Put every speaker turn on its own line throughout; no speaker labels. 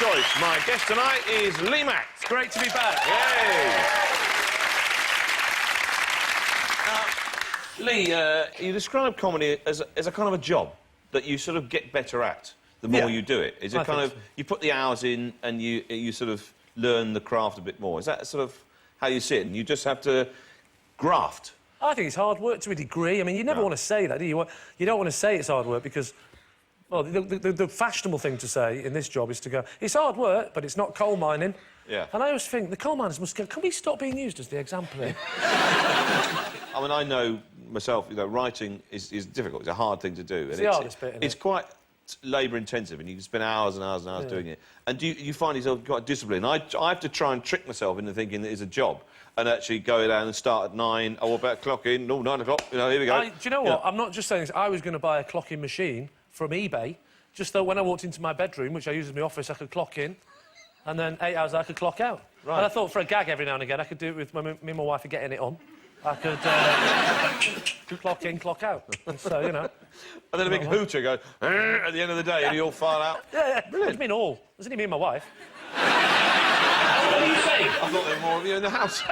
choice. My guest tonight is Mack.
It's great to be back.
Yay! Lee, you describe comedy as a kind of a job that you sort of get better at the more you do it. Is it kind of you put the hours in and you sort of learn the craft a bit more? Is that sort of how you see it? And you just have to graft?
I think it's hard work to a degree. I mean, you never want to say that, do you? You don't want to say it's hard work because, well, the fashionable thing to say in this job is to go, it's hard work, but it's not coal mining.
Yeah.
And I always think the coal miners must go, can we stop being used as the example here?
I mean, I know myself, you know, writing is difficult. It's a hard thing to do.
It's the hardest bit, isn't it?
It's quite labour-intensive, and you can spend hours and hours and hours doing it. And do you find yourself quite disciplined? I have to try and trick myself into thinking that it's a job, and actually go down and start at 9. Oh, about clock in? No, 9 o'clock. You know, here we go.
Do you know what? I'm not just saying this. I was going to buy a clocking machine from eBay, just so when I walked into my bedroom, which I use as my office, I could clock in, and then 8 hours I could clock out. Right. And I thought for a gag every now and again, I could do it with me and my wife are getting it on. I could clock in, clock out. And so, you know.
And then a big hooter goes at the end of the day, and you all file out.
Yeah. Brilliant. It's me and all. It's only me and my wife. What are you saying?
I thought there were more of you in the house.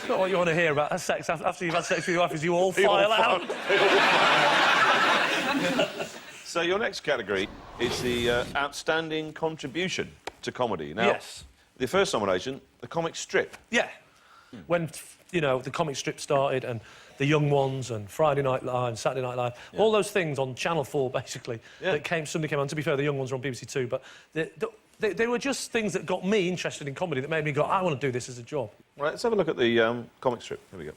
Not what you want to hear about. That's sex. After you've had sex with your wife, is you all file out.
So your next category is the outstanding contribution to comedy. Now,
yes.
The first nomination, the comic strip.
Yeah. When, you know, the comic strip started and the Young Ones and Friday Night Live and Saturday Night Live, all those things on Channel 4, basically, that suddenly came on. To be fair, the Young Ones were on BBC Two, but they were just things that got me interested in comedy, that made me go, I want to do this as a job.
Right, let's have a look at the comic strip. Here we go.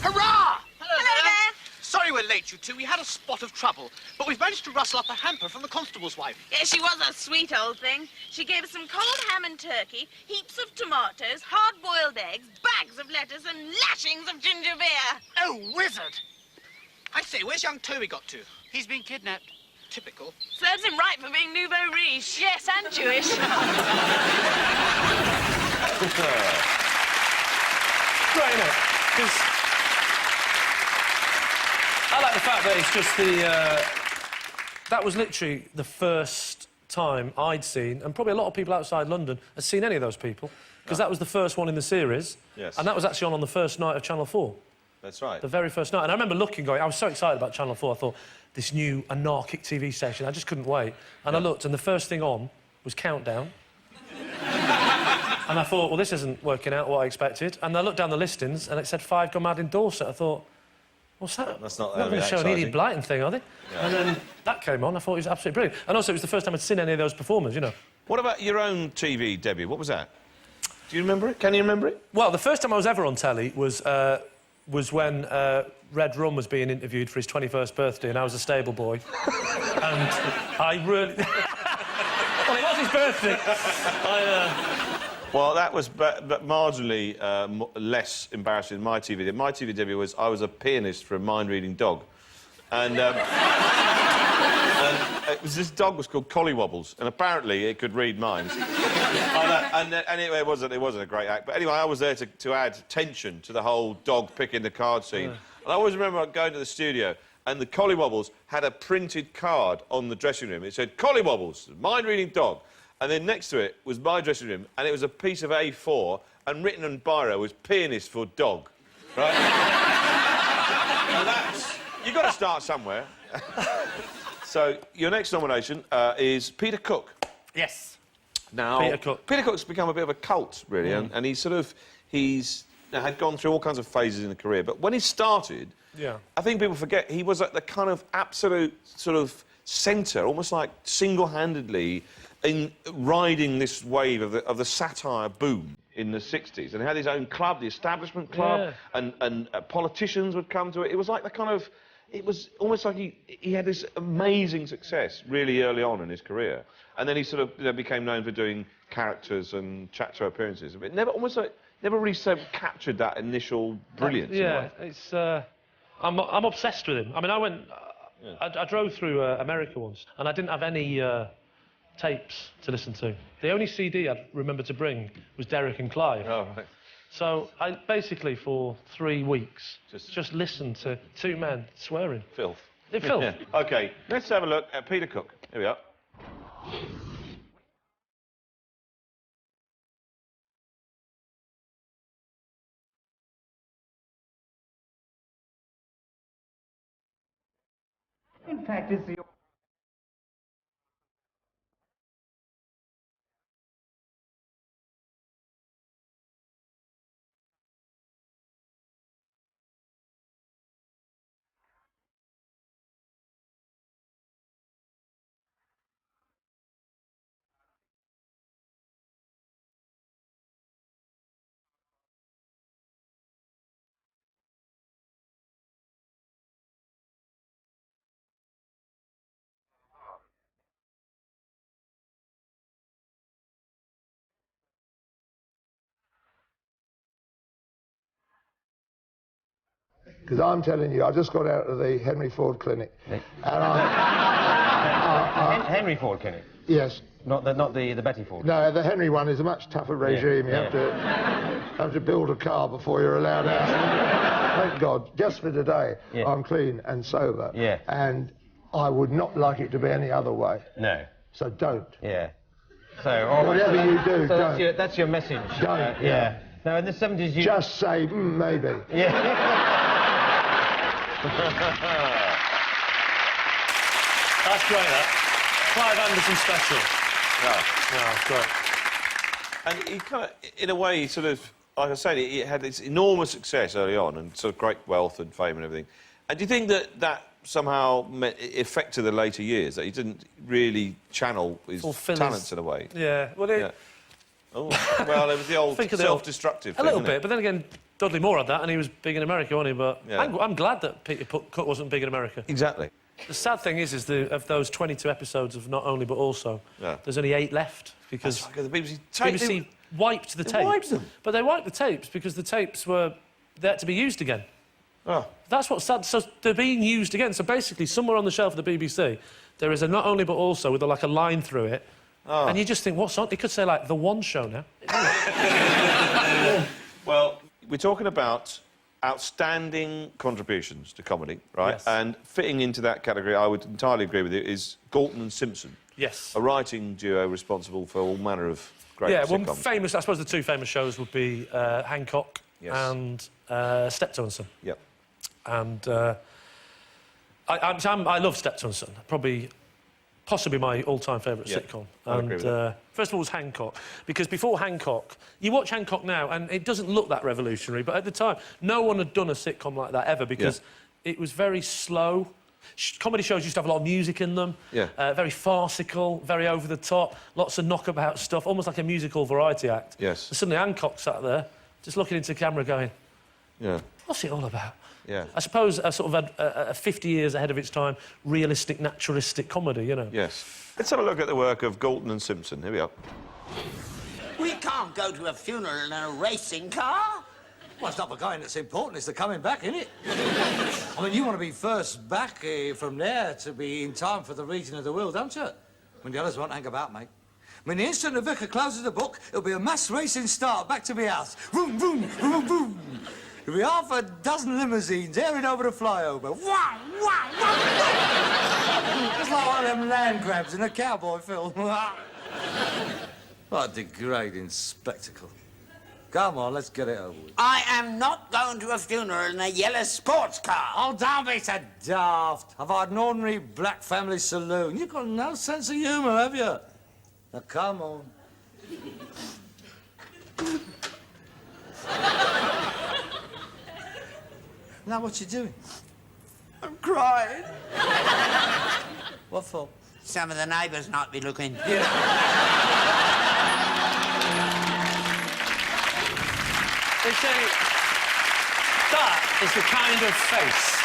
Hurrah!
Hello there.
Sorry we're late, you two. We had a spot of trouble. But we've managed to rustle up a hamper from the constable's wife.
Yeah, she was a sweet old thing. She gave us some cold ham and turkey, heaps of tomatoes, hard-boiled eggs, bags of lettuce and lashings of ginger beer.
Oh, wizard! I say, where's young Toby got to?
He's been kidnapped.
Typical.
Serves him right for being nouveau riche. Yes, and Jewish.
Great, isn't it? 'Cause I like the fact that it's just that was literally the first time I'd seen, and probably a lot of people outside London had seen any of those people, because that was the first one in the series.
Yes.
And that was actually on the first night of Channel 4.
That's right.
The very first night. And I remember looking, going, I was so excited about Channel 4, I thought, this new anarchic TV station, I just couldn't wait. And I looked, and the first thing on was Countdown. And I thought, well, this isn't working out what I expected. And I looked down the listings, and it said 5 Gone Mad in Dorset. I thought, what's that?
That's not
going to show an Edie Blyton thing, are they?
Yeah.
And then that came on. I thought it was absolutely brilliant. And also, it was the first time I'd seen any of those performers, you know.
What about your own TV debut? What was that? Do you remember it? Can you remember it?
Well, the first time I was ever on telly was when Red Rum was being interviewed for his 21st birthday, and I was a stable boy. And I really... Well, it was his birthday.
Well, that was marginally less embarrassing than my TV debut. My TV debut was I was a pianist for a mind-reading dog. And, and this dog was called Collywobbles, and apparently it could read minds. and anyway, it wasn't a great act. But anyway, I was there to add tension to the whole dog picking the card scene. And I always remember going to the studio, and the Collywobbles had a printed card on the dressing room. It said, Collywobbles, mind-reading dog. And then next to it was my dressing room, and it was a piece of A4, and written on biro was pianist for dog. Right? And that's... You've got to start somewhere. So, your next nomination is Peter Cook.
Yes.
Now, Peter Cook's become a bit of a cult, really, and he's had gone through all kinds of phases in the career, but when he started, I think people forget, he was at the kind of absolute sort of centre, almost like single-handedly in riding this wave of the satire boom in the 60s, and he had his own club, the Establishment Club, and politicians would come to it. It was like the kind of... It was almost like he had this amazing success really early on in his career, and then he sort of became known for doing characters and chat show appearances. But never really captured that initial brilliance.
Yeah, it's. I'm obsessed with him. I mean, I drove through America once, and I didn't have any tapes to listen to. The only CD I remember to bring was Derek and Clive.
Oh, right.
So I basically, for 3 weeks, just listened to two men swearing.
Filth.
Filth.
OK, let's have a look at Peter Cook. Here we are.
In fact, it's the...
Because I'm telling you, I just got out of the Henry Ford Clinic. And
Henry Ford Clinic?
Yes.
Not the Betty Ford?
No, the Henry one is a much tougher regime.
Yeah,
You have to build a car before you're allowed out. Thank God, just for today, I'm clean and sober.
Yeah.
And I would not like it to be any other way.
No.
So don't.
Yeah. So...
Whatever you do,
so
don't.
that's your message?
Don't.
Yeah. Now, in the 70s, you...
Just say, maybe.
Yeah.
That's great, that. Clive Anderson special.
Yeah. Great. And he kind of, in a way, he sort of, like I said, he had this enormous success early on and sort of great wealth and fame and everything. And do you think that that somehow affected the later years, that he didn't really channel his talents in a way?
Yeah. Well,
Oh, well, it was the old self-destructive thing,
a little bit, but then again, Dudley Moore had that, and he was big in America, wasn't he? But
yeah.
I'm glad that Peter Cook wasn't big in America.
Exactly.
The sad thing is of those 22 episodes of Not Only But Also, there's only 8 left because
the BBC,
BBC wiped the tapes.
Wiped them.
But they wiped the tapes because the tapes were there to be used again.
Oh.
That's what's sad. So they're being used again. So basically, somewhere on the shelf of the BBC, there is a Not Only But Also with like a line through it. Oh. And you just think, what's on? It could say, like, The One Show now.
Well, we're talking about outstanding contributions to comedy, right?
Yes.
And fitting into that category, I would entirely agree with you, is Galton and Simpson.
Yes.
A writing duo responsible for all manner of great sitcoms.
Well, famous, I suppose the 2 famous shows would be Hancock and Steptoe and Son.
Yep.
And I love Steptoe and Son. Possibly my all-time favourite sitcom.
I agree with that.
First of all was Hancock, because before Hancock, you watch Hancock now and it doesn't look that revolutionary, but at the time, no one had done a sitcom like that ever because it was very slow. Comedy shows used to have a lot of music in them, very farcical, very over the top, lots of knockabout stuff, almost like a musical variety act.
Yes.
And suddenly Hancock sat there, just looking into the camera going, what's it all about?
Yeah.
I suppose a sort of a 50 years ahead of its time, realistic, naturalistic comedy, you know.
Yes. Let's have a look at the work of Galton and Simpson. Here we are.
We can't go to a funeral in a racing car.
Well, it's not the going that's important, it's the coming back, isn't it? I mean, you want to be first back from there to be in time for the reading of the will, don't you? When the others won't hang about, mate. I mean, the instant the vicar closes the book, it'll be a mass racing start back to my house. Vroom, vroom, vroom, vroom. There'll be half a dozen limousines airing over the flyover. Wow, wow, wow, wow. Just like one of them land grabs in a cowboy film. What a degrading spectacle. Come on, let's get it over with.
I am not going to a funeral in a yellow sports car.
Oh, don't be so daft. I've had an ordinary black family saloon. You've got no sense of humour, have you? Now, come on. Now, what you doing?
I'm crying.
What for?
Some of the neighbours might be looking.
You see, that is the kind of face.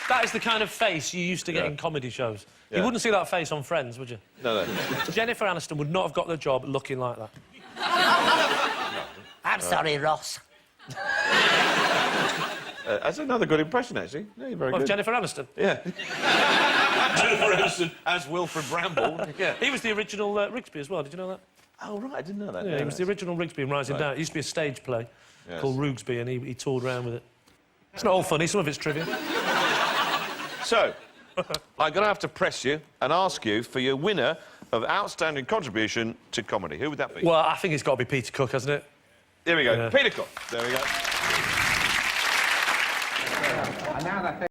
That is the kind of face you used to get in comedy shows. You wouldn't see that face on Friends, would you?
No.
Jennifer Aniston would not have got the job looking like that.
I'm sorry, Ross.
That's another good impression, actually. Yeah, you're very
Of
good.
Jennifer Aniston?
Yeah. Jennifer Aniston as Wilfred Bramble. Yeah.
He was the original Rigsby as well, did you know that?
Oh, right, I didn't know that.
Yeah, he was the original Rigsby in Rising Down. It used to be a stage play called Rugsby, and he toured around with it. It's not all funny, some of it's trivia.
So, I'm going to have to press you and ask you for your winner of outstanding contribution to comedy. Who would that be?
Well, I think it's got to be Peter Cook, hasn't it?
Here we go.
Yeah.
Peter Cook. There we go.
And now that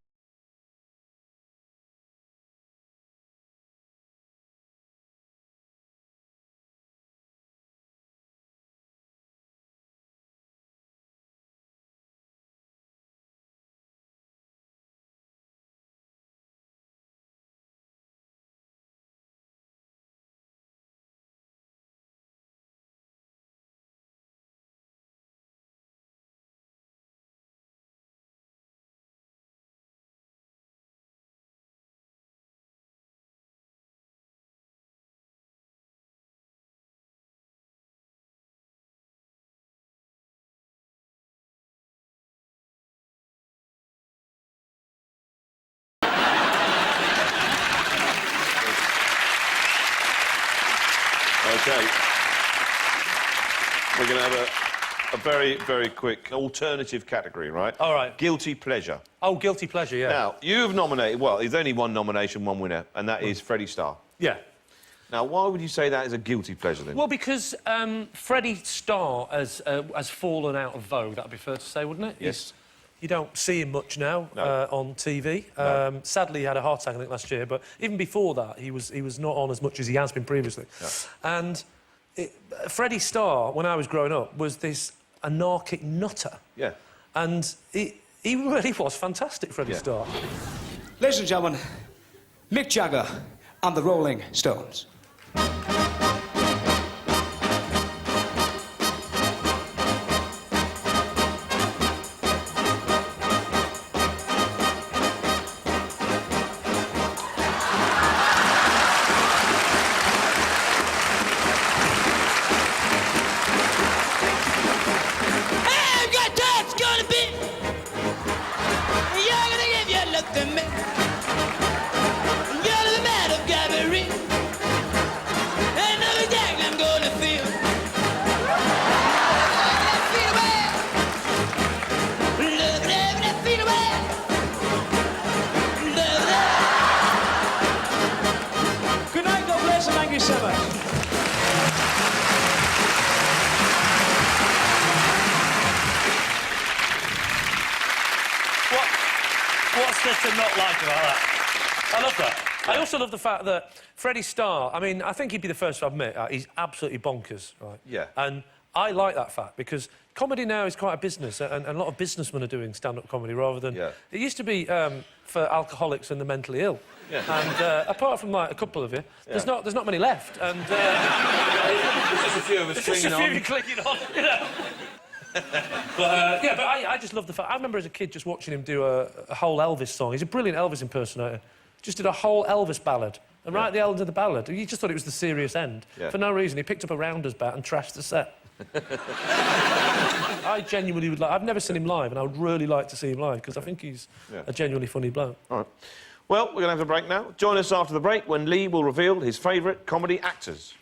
OK. We're going to have a very, very quick alternative category, right?
All right.
Guilty pleasure.
Oh, guilty pleasure, yeah.
Now, you've nominated... Well, there's only one nomination, one winner, and that is Freddie Starr.
Yeah.
Now, why would you say that is a guilty pleasure, then?
Well, because Freddie Starr has fallen out of vogue, that'd be fair to say, wouldn't it?
Yes.
You don't see him much now on TV.
No.
Sadly, he had a heart attack, I think, last year, but even before that, he was not on as much as he has been previously.
No.
And Freddie Starr, when I was growing up, was this anarchic nutter.
Yeah.
And he really was fantastic, Freddie Starr.
Ladies and gentlemen, Mick Jagger and the Rolling Stones. Good night, God bless, and thank you so much.
What's there to not like about that? I love that. I also love the fact that Freddie Starr, I mean, I think he'd be the first to admit he's absolutely bonkers, right?
Yeah.
And I like that fact because comedy now is quite a business, and a lot of businessmen are doing stand-up comedy rather than...
Yeah.
It used to be for alcoholics and the mentally ill.
Yeah.
And apart from, like, a couple of you, there's not many left, and...
There's just a few of us
Just a
clinging
few
on.
clinging on, you know. Yeah, but I just love the fact... I remember as a kid just watching him do a whole Elvis song. He's a brilliant Elvis impersonator. Just did a whole Elvis ballad. And right at the end of the ballad, you just thought it was the serious end.
Yeah.
For no reason, he picked up a rounder's bat and trashed the set. I genuinely would like... I've never seen him live, and I would really like to see him live, because I think he's a genuinely funny bloke.
All right. Well, we're going to have a break now. Join us after the break when Lee will reveal his favourite comedy actors.